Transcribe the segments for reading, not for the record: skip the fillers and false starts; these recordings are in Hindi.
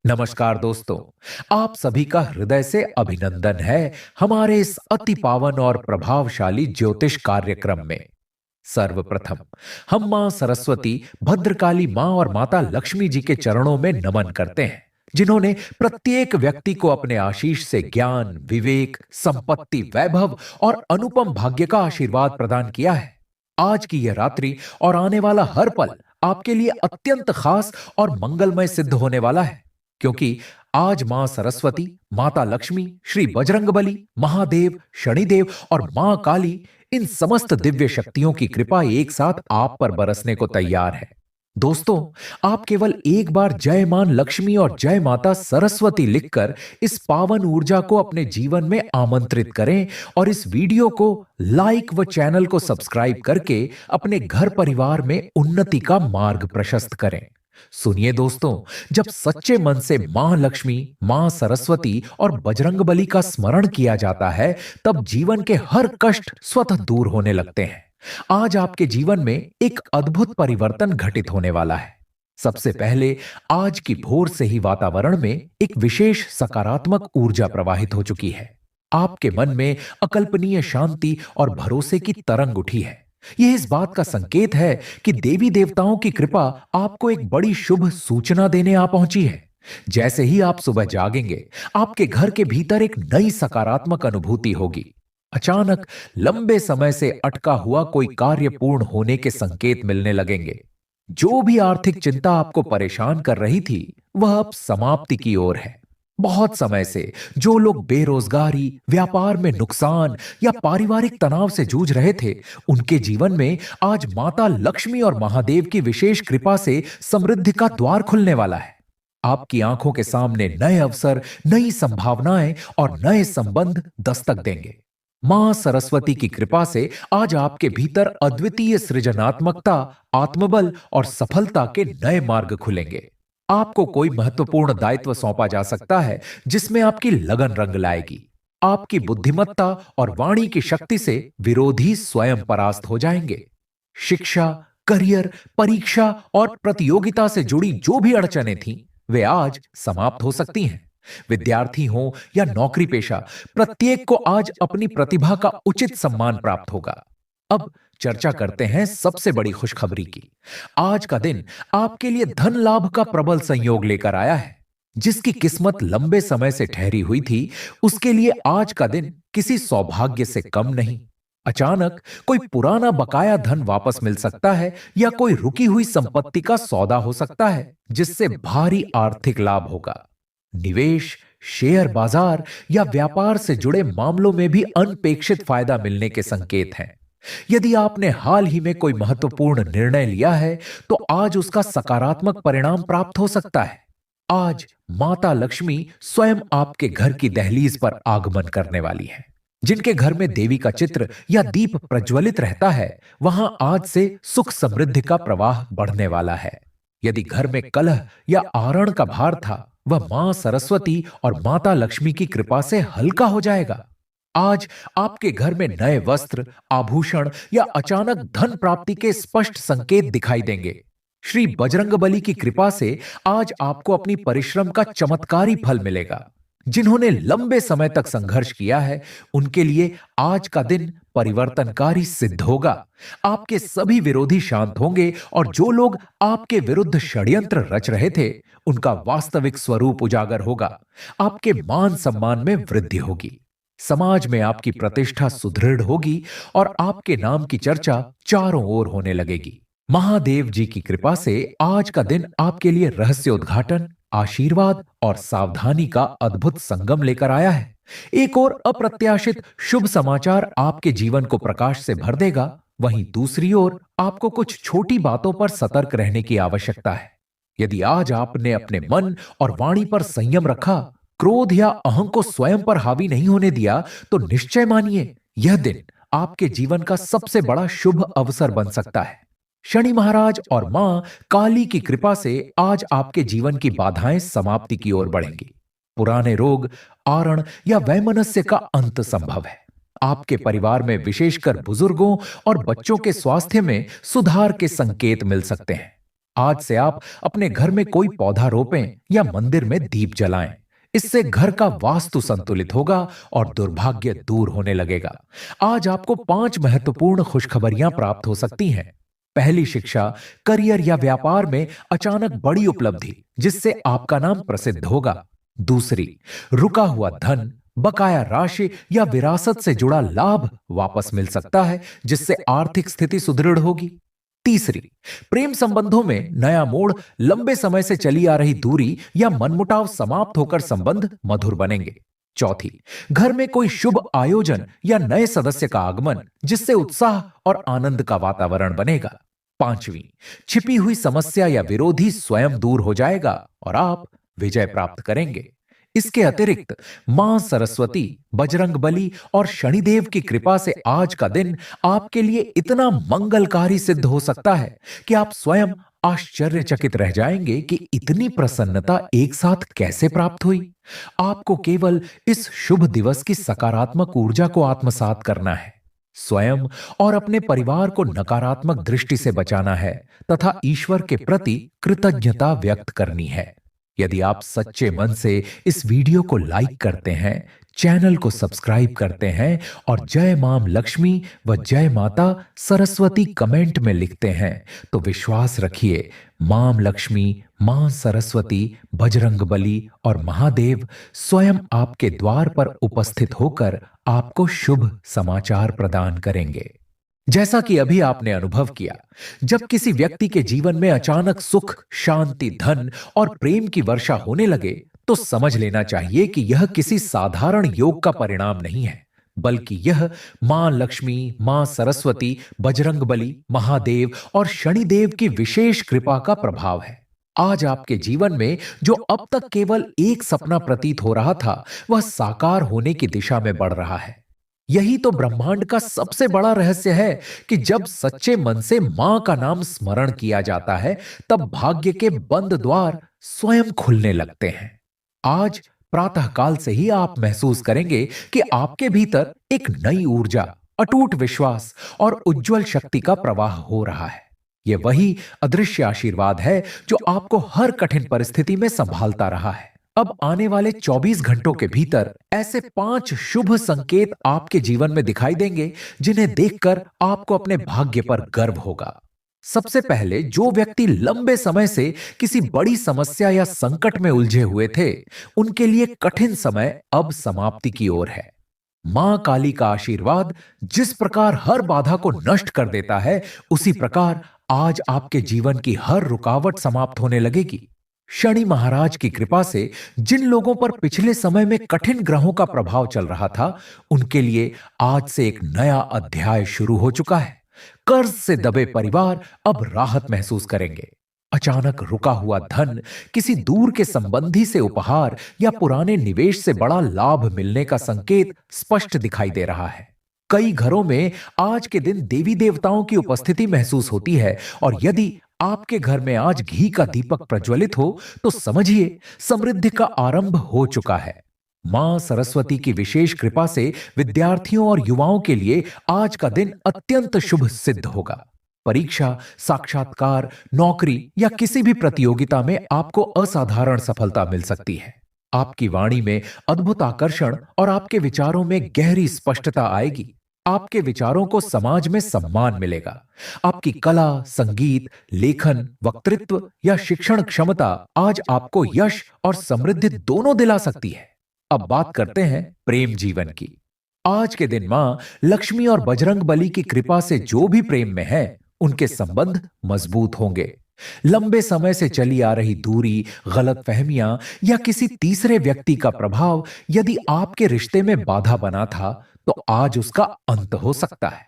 नमस्कार दोस्तों। आप सभी का हृदय से अभिनंदन है हमारे इस अति पावन और प्रभावशाली ज्योतिष कार्यक्रम में। सर्वप्रथम हम मां सरस्वती, भद्रकाली मां और माता लक्ष्मी जी के चरणों में नमन करते हैं, जिन्होंने प्रत्येक व्यक्ति को अपने आशीष से ज्ञान, विवेक, संपत्ति, वैभव और अनुपम भाग्य का आशीर्वाद प्रदान किया है। आज की यह रात्रि और आने वाला हर पल आपके लिए अत्यंत खास और मंगलमय सिद्ध होने वाला है, क्योंकि आज मां सरस्वती, माता लक्ष्मी, श्री बजरंगबली, महादेव, शनिदेव और मां काली, इन समस्त दिव्य शक्तियों की कृपा एक साथ आप पर बरसने को तैयार है। दोस्तों, आप केवल एक बार जय मां लक्ष्मी और जय माता सरस्वती लिखकर इस पावन ऊर्जा को अपने जीवन में आमंत्रित करें और इस वीडियो को लाइक व चैनल को सब्सक्राइब करके अपने घर परिवार में उन्नति का मार्ग प्रशस्त करें। सुनिए दोस्तों, जब सच्चे मन से मां लक्ष्मी, मां सरस्वती और बजरंगबली का स्मरण किया जाता है, तब जीवन के हर कष्ट स्वतः दूर होने लगते हैं। आज आपके जीवन में एक अद्भुत परिवर्तन घटित होने वाला है। सबसे पहले आज की भोर से ही वातावरण में एक विशेष सकारात्मक ऊर्जा प्रवाहित हो चुकी है। आपके मन में अकल्पनीय शांति और भरोसे की तरंग उठी है। यह इस बात का संकेत है कि देवी देवताओं की कृपा आपको एक बड़ी शुभ सूचना देने आ पहुंची है। जैसे ही आप सुबह जागेंगे, आपके घर के भीतर एक नई सकारात्मक अनुभूति होगी। अचानक लंबे समय से अटका हुआ कोई कार्य पूर्ण होने के संकेत मिलने लगेंगे। जो भी आर्थिक चिंता आपको परेशान कर रही थी, वह अब समाप्ति की ओर है। बहुत समय से जो लोग बेरोजगारी, व्यापार में नुकसान या पारिवारिक तनाव से जूझ रहे थे, उनके जीवन में आज माता लक्ष्मी और महादेव की विशेष कृपा से समृद्धि का द्वार खुलने वाला है। आपकी आंखों के सामने नए अवसर, नई संभावनाएं और नए संबंध दस्तक देंगे। मां सरस्वती की कृपा से आज आपके भीतर अद्वितीय सृजनात्मकता, आत्मबल और सफलता के नए मार्ग खुलेंगे। आपको कोई महत्वपूर्ण दायित्व सौंपा जा सकता है, जिसमें आपकी लगन रंग लाएगी। आपकी बुद्धिमत्ता और वाणी की शक्ति से विरोधी स्वयं परास्त हो जाएंगे। शिक्षा, करियर, परीक्षा और प्रतियोगिता से जुड़ी जो भी अड़चनें थीं, वे आज समाप्त हो सकती हैं। विद्यार्थी हो या नौकरी पेशा, प्रत्येक को आज अपनी प्रतिभा का उचित सम्मान प्राप्त होगा। अब चर्चा करते हैं सबसे बड़ी खुशखबरी की। आज का दिन आपके लिए धन लाभ का प्रबल संयोग लेकर आया है। जिसकी किस्मत लंबे समय से ठहरी हुई थी, उसके लिए आज का दिन किसी सौभाग्य से कम नहीं। अचानक कोई पुराना बकाया धन वापस मिल सकता है या कोई रुकी हुई संपत्ति का सौदा हो सकता है, जिससे भारी आर्थिक लाभ होगा। निवेश, शेयर बाजार या व्यापार से जुड़े मामलों में भी अनपेक्षित फायदा मिलने के संकेत हैं। यदि आपने हाल ही में कोई महत्वपूर्ण निर्णय लिया है, तो आज उसका सकारात्मक परिणाम प्राप्त हो सकता है। आज माता लक्ष्मी स्वयं आपके घर की दहलीज पर आगमन करने वाली है। जिनके घर में देवी का चित्र या दीप प्रज्वलित रहता है, वहां आज से सुख समृद्धि का प्रवाह बढ़ने वाला है। यदि घर में कलह या आरण का भार था, वह मां सरस्वती और माता लक्ष्मी की कृपा से हल्का हो जाएगा। आज आपके घर में नए वस्त्र, आभूषण या अचानक धन प्राप्ति के स्पष्ट संकेत दिखाई देंगे। श्री बजरंगबली की कृपा से आज आपको अपनी परिश्रम का चमत्कारी फल मिलेगा। जिन्होंने लंबे समय तक संघर्ष किया है, उनके लिए आज का दिन परिवर्तनकारी सिद्ध होगा। आपके सभी विरोधी शांत होंगे और जो लोग आपके विरुद्ध षड्यंत्र रच रहे थे, उनका वास्तविक स्वरूप उजागर होगा। आपके मान सम्मान में वृद्धि होगी। समाज में आपकी प्रतिष्ठा सुदृढ़ होगी और आपके नाम की चर्चा चारों ओर होने लगेगी। महादेव जी की कृपा से आज का दिन आपके लिए रहस्य उद्घाटन, आशीर्वाद और सावधानी का अद्भुत संगम लेकर आया है। एक और अप्रत्याशित शुभ समाचार आपके जीवन को प्रकाश से भर देगा, वहीं दूसरी ओर आपको कुछ छोटी बातों पर सतर्क रहने की आवश्यकता है। यदि आज आपने अपने मन और वाणी पर संयम रखा, क्रोध या अहं को स्वयं पर हावी नहीं होने दिया, तो निश्चय मानिए यह दिन आपके जीवन का सबसे बड़ा शुभ अवसर बन सकता है। शनि महाराज और मां काली की कृपा से आज आपके जीवन की बाधाएं समाप्ति की ओर बढ़ेंगी। पुराने रोग, आरण या वैमनस्य का अंत संभव है। आपके परिवार में विशेषकर बुजुर्गों और बच्चों के स्वास्थ्य में सुधार के संकेत मिल सकते हैं। आज से आप अपने घर में कोई पौधा रोपें या मंदिर में दीप जलाएं। इससे घर का वास्तु संतुलित होगा और दुर्भाग्य दूर होने लगेगा। आज आपको 5 महत्वपूर्ण खुशखबरियां प्राप्त हो सकती हैं। पहली शिक्षा, करियर या व्यापार में अचानक बड़ी उपलब्धि जिससे आपका नाम प्रसिद्ध होगा। दूसरी, रुका हुआ धन, बकाया राशि या विरासत से जुड़ा लाभ वापस मिल सकता है जिससे आर्थिक स्थिति सुदृढ़ होगी। तीसरी, प्रेम संबंधों में नया मोड़, लंबे समय से चली आ रही दूरी या मनमुटाव समाप्त होकर संबंध मधुर बनेंगे। चौथी, घर में कोई शुभ आयोजन या नए सदस्य का आगमन जिससे उत्साह और आनंद का वातावरण बनेगा। पांचवी, छिपी हुई समस्या या विरोधी स्वयं दूर हो जाएगा और आप विजय प्राप्त करेंगे। इसके अतिरिक्त मां सरस्वती, बजरंगबली और शनिदेव की कृपा से आज का दिन आपके लिए इतना मंगलकारी सिद्ध हो सकता है कि आप स्वयं आश्चर्यचकित रह जाएंगे कि इतनी प्रसन्नता एक साथ कैसे प्राप्त हुई। आपको केवल इस शुभ दिवस की सकारात्मक ऊर्जा को आत्मसात करना है, स्वयं और अपने परिवार को नकारात्मक दृष्टि से बचाना है तथा ईश्वर के प्रति कृतज्ञता व्यक्त करनी है। यदि आप सच्चे मन से इस वीडियो को लाइक करते हैं, चैनल को सब्सक्राइब करते हैं और जय मां लक्ष्मी व जय माता सरस्वती कमेंट में लिखते हैं, तो विश्वास रखिए मां लक्ष्मी, मां सरस्वती, बजरंगबली और महादेव स्वयं आपके द्वार पर उपस्थित होकर आपको शुभ समाचार प्रदान करेंगे। जैसा कि अभी आपने अनुभव किया, जब किसी व्यक्ति के जीवन में अचानक सुख, शांति, धन और प्रेम की वर्षा होने लगे तो समझ लेना चाहिए कि यह किसी साधारण योग का परिणाम नहीं है, बल्कि यह मां लक्ष्मी, मां सरस्वती, बजरंगबली, महादेव और शनिदेव की विशेष कृपा का प्रभाव है। आज आपके जीवन में जो अब तक केवल एक सपना प्रतीत हो रहा था, वह साकार होने की दिशा में बढ़ रहा है। यही तो ब्रह्मांड का सबसे बड़ा रहस्य है कि जब सच्चे मन से मां का नाम स्मरण किया जाता है, तब भाग्य के बंद द्वार स्वयं खुलने लगते हैं। आज प्रातःकाल से ही आप महसूस करेंगे कि आपके भीतर एक नई ऊर्जा, अटूट विश्वास और उज्जवल शक्ति का प्रवाह हो रहा है। यह वही अदृश्य आशीर्वाद है जो आपको हर कठिन परिस्थिति में संभालता रहा है। अब आने वाले 24 घंटों के भीतर ऐसे 5 शुभ संकेत आपके जीवन में दिखाई देंगे जिन्हें देखकर आपको अपने भाग्य पर गर्व होगा। सबसे पहले, जो व्यक्ति लंबे समय से किसी बड़ी समस्या या संकट में उलझे हुए थे, उनके लिए कठिन समय अब समाप्ति की ओर है। मां काली का आशीर्वाद जिस प्रकार हर बाधा को नष्ट कर देता है, उसी प्रकार आज आपके जीवन की हर रुकावट समाप्त होने लगेगी। शनि महाराज की कृपा से जिन लोगों पर पिछले समय में कठिन ग्रहों का प्रभाव चल रहा था, उनके लिए आज से एक नया अध्याय शुरू हो चुका है। कर्ज से दबे परिवार अब राहत महसूस करेंगे। अचानक रुका हुआ धन, किसी दूर के संबंधी से उपहार या पुराने निवेश से बड़ा लाभ मिलने का संकेत स्पष्ट दिखाई दे रहा है। कई घरों में आज के दिन देवी देवताओं की उपस्थिति महसूस होती है और यदि आपके घर में आज घी का दीपक प्रज्वलित हो तो समझिए समृद्धि का आरंभ हो चुका है। मां सरस्वती की विशेष कृपा से विद्यार्थियों और युवाओं के लिए आज का दिन अत्यंत शुभ सिद्ध होगा। परीक्षा, साक्षात्कार, नौकरी या किसी भी प्रतियोगिता में आपको असाधारण सफलता मिल सकती है। आपकी वाणी में अद्भुत आकर्षण और आपके विचारों में गहरी स्पष्टता आएगी। आपके विचारों को समाज में सम्मान मिलेगा। आपकी कला, संगीत, लेखन, वक्तृत्व या शिक्षण क्षमता आज आपको यश और समृद्धि दोनों दिला सकती है। अब बात करते हैं प्रेम जीवन की। आज के दिन मां लक्ष्मी और बजरंगबली की कृपा से जो भी प्रेम में है, उनके संबंध मजबूत होंगे। लंबे समय से चली आ रही दूरी, गलतफहमियां या किसी तीसरे व्यक्ति का प्रभाव यदि आपके रिश्ते में बाधा बना था, तो आज उसका अंत हो सकता है।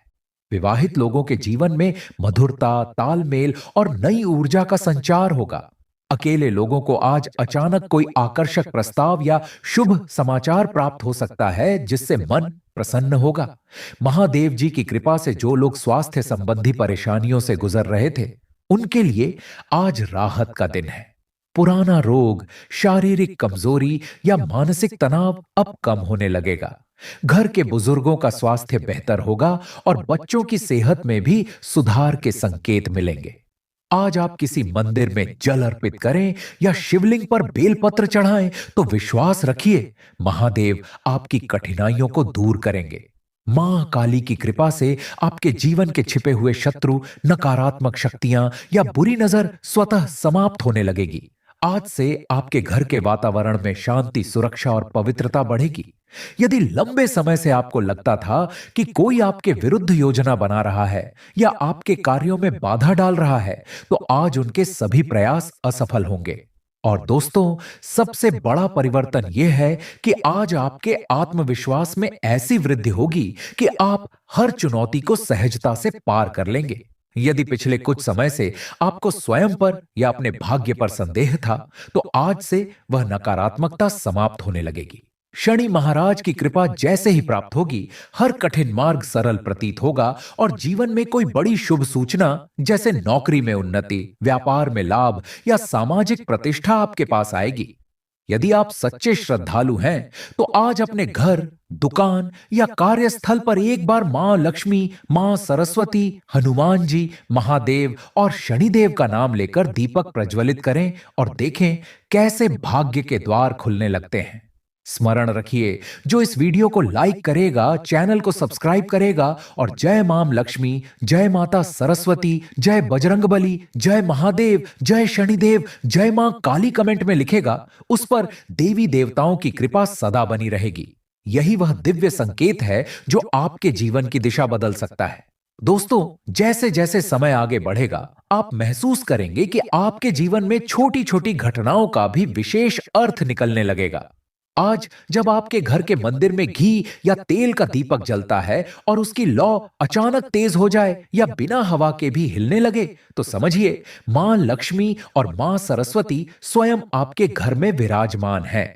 विवाहित लोगों के जीवन में मधुरता, तालमेल और नई ऊर्जा का संचार होगा। अकेले लोगों को आज अचानक कोई आकर्षक प्रस्ताव या शुभ समाचार प्राप्त हो सकता है जिससे मन प्रसन्न होगा। महादेव जी की कृपा से जो लोग स्वास्थ्य संबंधी परेशानियों से गुजर रहे थे, उनके लिए आज राहत का दिन है। पुराना रोग, शारीरिक कमजोरी या मानसिक तनाव अब कम होने लगेगा। घर के बुजुर्गों का स्वास्थ्य बेहतर होगा और बच्चों की सेहत में भी सुधार के संकेत मिलेंगे। आज आप किसी मंदिर में जल अर्पित करें या शिवलिंग पर बेलपत्र चढ़ाएं तो विश्वास रखिए, महादेव आपकी कठिनाइयों को दूर करेंगे। मां काली की कृपा से आपके जीवन के छिपे हुए शत्रु, नकारात्मक शक्तियां या बुरी नजर स्वतः समाप्त होने लगेगी। आज से आपके घर के वातावरण में शांति, सुरक्षा और पवित्रता बढ़ेगी। यदि लंबे समय से आपको लगता था कि कोई आपके विरुद्ध योजना बना रहा है या आपके कार्यों में बाधा डाल रहा है, तो आज उनके सभी प्रयास असफल होंगे। और दोस्तों, सबसे बड़ा परिवर्तन यह है कि आज आपके आत्मविश्वास में ऐसी वृद्धि होगी कि आप हर चुनौती को सहजता से पार कर लेंगे। यदि पिछले कुछ समय से आपको स्वयं पर या अपने भाग्य पर संदेह था, तो आज से वह नकारात्मकता समाप्त होने लगेगी। शनि महाराज की कृपा जैसे ही प्राप्त होगी, हर कठिन मार्ग सरल प्रतीत होगा और जीवन में कोई बड़ी शुभ सूचना, जैसे नौकरी में उन्नति, व्यापार में लाभ या सामाजिक प्रतिष्ठा आपके पास आएगी। यदि आप सच्चे श्रद्धालु हैं, तो आज अपने घर, दुकान या कार्यस्थल पर एक बार मां लक्ष्मी, मां सरस्वती, हनुमान जी, महादेव और शनिदेव का नाम लेकर दीपक प्रज्वलित करें और देखें कैसे भाग्य के द्वार खुलने लगते हैं। स्मरण रखिए, जो इस वीडियो को लाइक करेगा, चैनल को सब्सक्राइब करेगा और जय मां लक्ष्मी, जय माता सरस्वती, जय बजरंगबली, जय महादेव, जय शनिदेव, जय मां काली कमेंट में लिखेगा, उस पर देवी देवताओं की कृपा सदा बनी रहेगी। यही वह दिव्य संकेत है जो आपके जीवन की दिशा बदल सकता है। दोस्तों, जैसे जैसे समय आगे बढ़ेगा, आप महसूस करेंगे कि आपके जीवन में छोटी छोटी घटनाओं का भी विशेष अर्थ निकलने लगेगा। आज जब आपके घर के मंदिर में घी या तेल का दीपक जलता है और उसकी लौ अचानक तेज हो जाए या बिना हवा के भी हिलने लगे, तो समझिए मां लक्ष्मी और मां सरस्वती स्वयं आपके घर में विराजमान हैं।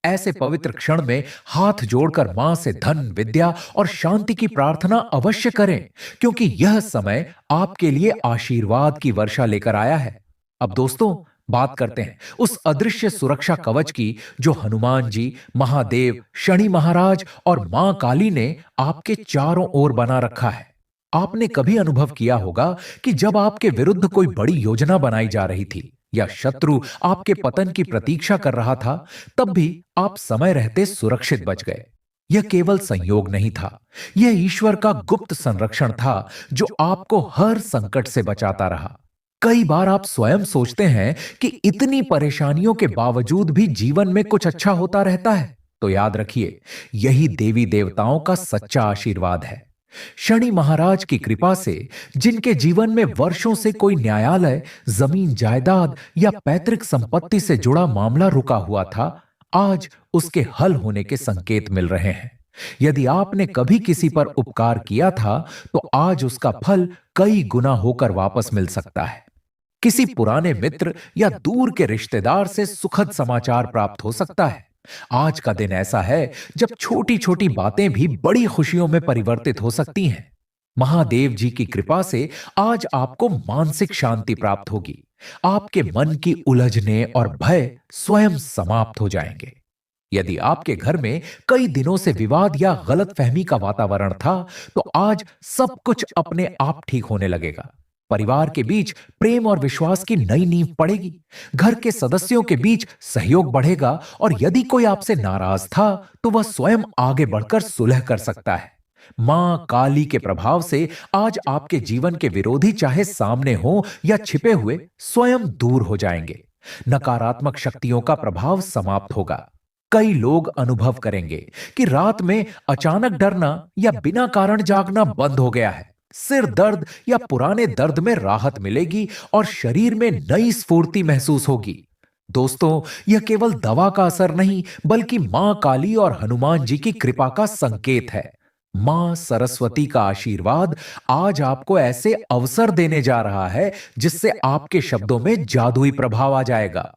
ऐसे पवित्र क्षण में हाथ जोड़कर मां से धन, विद्या और शांति की प्रार्थना अवश्य करें, क्योंकि यह समय आपके लिए आशीर्वाद की वर्षा लेकर आया है। अब दोस्तों, बात करते हैं उस अदृश्य सुरक्षा कवच की जो हनुमान जी, महादेव, शनि महाराज और मां काली ने आपके चारों ओर बना रखा है। आपने कभी अनुभव किया होगा कि जब आपके विरुद्ध कोई बड़ी योजना बनाई जा रही थी या शत्रु आपके पतन की प्रतीक्षा कर रहा था, तब भी आप समय रहते सुरक्षित बच गए। यह केवल संयोग नहीं था, यह ईश्वर का गुप्त संरक्षण था जो आपको हर संकट से बचाता रहा। कई बार आप स्वयं सोचते हैं कि इतनी परेशानियों के बावजूद भी जीवन में कुछ अच्छा होता रहता है, तो याद रखिए, यही देवी देवताओं का सच्चा आशीर्वाद है। शनि महाराज की कृपा से जिनके जीवन में वर्षों से कोई न्यायालय, जमीन जायदाद या पैतृक संपत्ति से जुड़ा मामला रुका हुआ था, आज उसके हल होने के संकेत मिल रहे हैं। यदि आपने कभी किसी पर उपकार किया था, तो आज उसका फल कई गुना होकर वापस मिल सकता है। किसी पुराने मित्र या दूर के रिश्तेदार से सुखद समाचार प्राप्त हो सकता है। आज का दिन ऐसा है जब छोटी छोटी बातें भी बड़ी खुशियों में परिवर्तित हो सकती हैं। महादेव जी की कृपा से आज आपको मानसिक शांति प्राप्त होगी। आपके मन की उलझने और भय स्वयं समाप्त हो जाएंगे। यदि आपके घर में कई दिनों से विवाद या गलतफहमी का वातावरण था, तो आज सब कुछ अपने आप ठीक होने लगेगा। परिवार के बीच प्रेम और विश्वास की नई नींव पड़ेगी। घर के सदस्यों के बीच सहयोग बढ़ेगा और यदि कोई आपसे नाराज था, तो वह स्वयं आगे बढ़कर सुलह कर सकता है। मां काली के प्रभाव से आज आपके जीवन के विरोधी, चाहे सामने हो या छिपे हुए, स्वयं दूर हो जाएंगे। नकारात्मक शक्तियों का प्रभाव समाप्त होगा। कई लोग अनुभव करेंगे कि रात में अचानक डरना या बिना कारण जागना बंद हो गया है। सिर दर्द या पुराने दर्द में राहत मिलेगी और शरीर में नई स्फूर्ति महसूस होगी। दोस्तों, यह केवल दवा का असर नहीं, बल्कि मां काली और हनुमान जी की कृपा का संकेत है। मां सरस्वती का आशीर्वाद आज आपको ऐसे अवसर देने जा रहा है जिससे आपके शब्दों में जादुई प्रभाव आ जाएगा।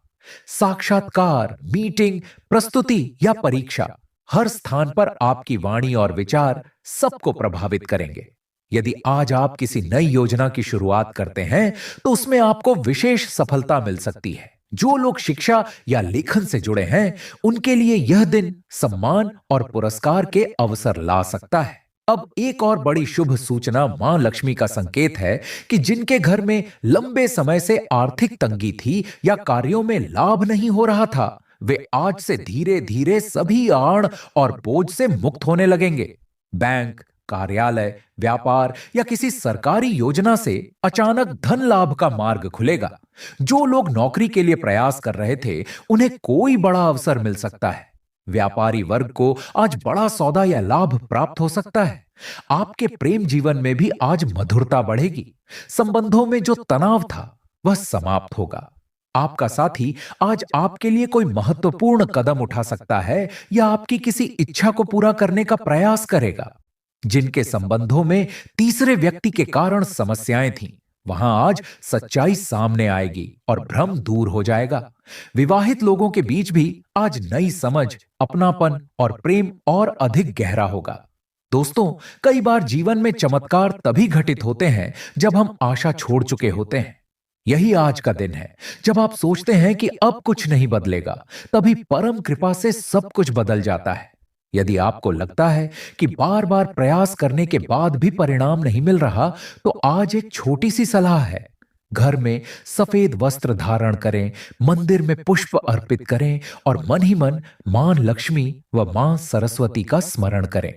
साक्षात्कार, मीटिंग, प्रस्तुति या परीक्षा, हर स्थान पर आपकी वाणी और विचार सबको प्रभावित करेंगे। यदि आज आप किसी नई योजना की शुरुआत करते हैं, तो उसमें आपको विशेष सफलता मिल सकती है। जो लोग शिक्षा या लेखन से जुड़े हैं, उनके लिए यह दिन सम्मान और पुरस्कार के अवसर ला सकता है। अब एक और बड़ी शुभ सूचना मां लक्ष्मी का संकेत है कि जिनके घर में लंबे समय से आर्थिक तंगी थी या कार्यों में लाभ नहीं हो रहा था, वे आज से धीरे धीरे सभी आड़ और बोझ से मुक्त होने लगेंगे। बैंक, कार्यालय, व्यापार या किसी सरकारी योजना से अचानक धन लाभ का मार्ग खुलेगा। जो लोग नौकरी के लिए प्रयास कर रहे थे, उन्हें कोई बड़ा अवसर मिल सकता है। व्यापारी वर्ग को आज बड़ा सौदा या लाभ प्राप्त हो सकता है। आपके प्रेम जीवन में भी आज मधुरता बढ़ेगी। संबंधों में जो तनाव था वह समाप्त होगा। आपका साथी आज आपके लिए कोई महत्वपूर्ण कदम उठा सकता है या आपकी किसी इच्छा को पूरा करने का प्रयास करेगा। जिनके संबंधों में तीसरे व्यक्ति के कारण समस्याएं थीं, वहां आज सच्चाई सामने आएगी और भ्रम दूर हो जाएगा। विवाहित लोगों के बीच भी आज नई समझ, अपनापन और प्रेम और अधिक गहरा होगा। दोस्तों, कई बार जीवन में चमत्कार तभी घटित होते हैं जब हम आशा छोड़ चुके होते हैं। यही आज का दिन है जब आप सोचते हैं कि अब कुछ नहीं बदलेगा, तभी परम कृपा से सब कुछ बदल जाता है। यदि आपको लगता है कि बार बार प्रयास करने के बाद भी परिणाम नहीं मिल रहा, तो आज एक छोटी सी सलाह है। घर में सफेद वस्त्र धारण करें, मंदिर में पुष्प अर्पित करें और मन ही मन मां लक्ष्मी व मां सरस्वती का स्मरण करें।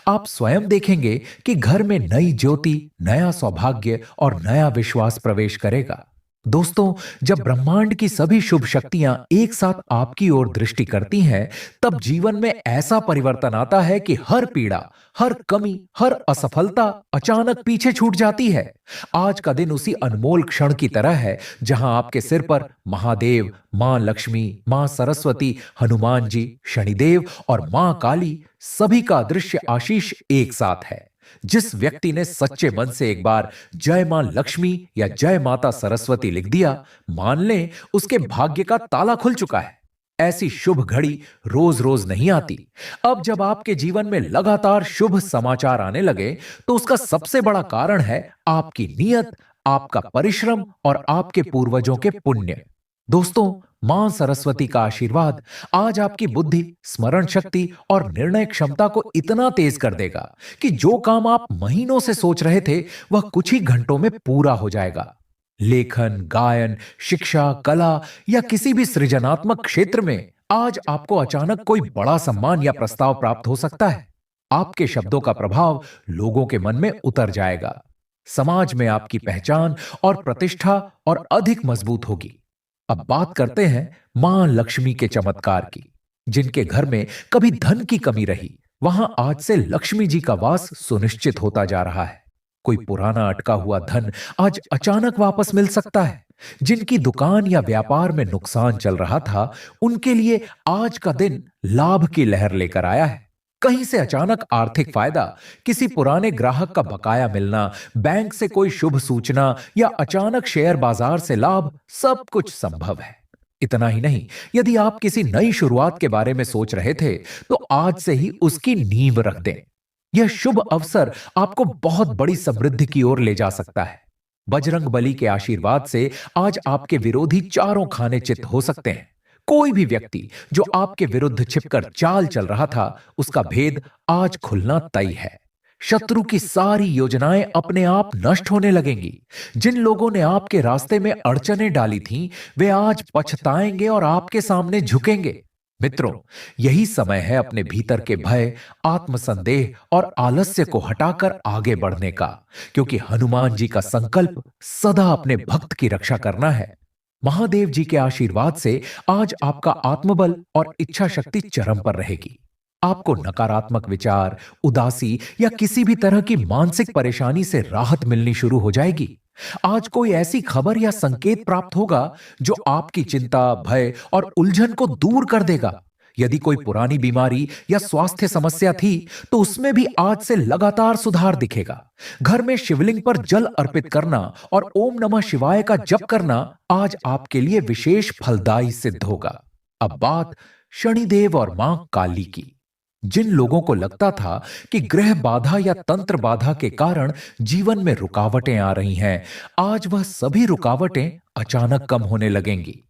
आप स्वयं देखेंगे कि घर में नई ज्योति, नया सौभाग्य और नया विश्वास प्रवेश करेगा। दोस्तों, जब ब्रह्मांड की सभी शुभ शक्तियां एक साथ आपकी ओर दृष्टि करती हैं, तब जीवन में ऐसा परिवर्तन आता है कि हर पीड़ा, हर कमी, हर असफलता अचानक पीछे छूट जाती है। आज का दिन उसी अनमोल क्षण की तरह है जहां आपके सिर पर महादेव, मां लक्ष्मी, मां सरस्वती, हनुमान जी, शनिदेव और मां काली सभी का दृश्य आशीष एक साथ है। जिस व्यक्ति ने सच्चे मन से एक बार जय मां लक्ष्मी या जय माता सरस्वती लिख दिया, मान लें उसके भाग्य का ताला खुल चुका है। ऐसी शुभ घड़ी रोज रोज नहीं आती। अब जब आपके जीवन में लगातार शुभ समाचार आने लगे, तो उसका सबसे बड़ा कारण है आपकी नीयत, आपका परिश्रम और आपके पूर्वजों के पुण्य। दोस्तों, मां सरस्वती का आशीर्वाद आज आपकी बुद्धि, स्मरण शक्ति और निर्णय क्षमता को इतना तेज कर देगा कि जो काम आप महीनों से सोच रहे थे, वह कुछ ही घंटों में पूरा हो जाएगा। लेखन, गायन, शिक्षा, कला या किसी भी सृजनात्मक क्षेत्र में आज आपको अचानक कोई बड़ा सम्मान या प्रस्ताव प्राप्त हो सकता है। आपके शब्दों का प्रभाव लोगों के मन में उतर जाएगा। समाज में आपकी पहचान और प्रतिष्ठा और अधिक मजबूत होगी। अब बात करते हैं मां लक्ष्मी के चमत्कार की। जिनके घर में कभी धन की कमी रही, वहां आज से लक्ष्मी जी का वास सुनिश्चित होता जा रहा है। कोई पुराना अटका हुआ धन आज अचानक वापस मिल सकता है। जिनकी दुकान या व्यापार में नुकसान चल रहा था, उनके लिए आज का दिन लाभ की लहर लेकर आया है। कहीं से अचानक आर्थिक फायदा, किसी पुराने ग्राहक का बकाया मिलना, बैंक से कोई शुभ सूचना या अचानक शेयर बाजार से लाभ, सब कुछ संभव है। इतना ही नहीं, यदि आप किसी नई शुरुआत के बारे में सोच रहे थे, तो आज से ही उसकी नींव रख दें। यह शुभ अवसर आपको बहुत बड़ी समृद्धि की ओर ले जा सकता है। बजरंग बली के आशीर्वाद से आज आपके विरोधी चारों खाने चित हो सकते हैं। कोई भी व्यक्ति जो आपके विरुद्ध छिपकर चाल चल रहा था, उसका भेद आज खुलना तय है। शत्रु की सारी योजनाएं अपने आप नष्ट होने लगेंगी। जिन लोगों ने आपके रास्ते में अड़चनें डाली थीं, वे आज पछताएंगे और आपके सामने झुकेंगे। मित्रों, यही समय है अपने भीतर के भय, आत्मसंदेह और आलस्य को हटाकर आगे बढ़ने का, क्योंकि हनुमान जी का संकल्प सदा अपने भक्त की रक्षा करना है। महादेव जी के आशीर्वाद से आज आपका आत्मबल और इच्छा शक्ति चरम पर रहेगी। आपको नकारात्मक विचार, उदासी या किसी भी तरह की मानसिक परेशानी से राहत मिलनी शुरू हो जाएगी। आज कोई ऐसी खबर या संकेत प्राप्त होगा जो आपकी चिंता, भय और उलझन को दूर कर देगा। यदि कोई पुरानी बीमारी या स्वास्थ्य समस्या थी, तो उसमें भी आज से लगातार सुधार दिखेगा। घर में शिवलिंग पर जल अर्पित करना और ओम नमः शिवाय का जप करना आज आपके लिए विशेष फलदायी सिद्ध होगा। अब बात शनिदेव और मां काली की। जिन लोगों को लगता था कि ग्रह बाधा या तंत्र बाधा के कारण जीवन में रुकावटें आ रही हैं, आज वह सभी रुकावटें अचानक कम होने लगेंगी।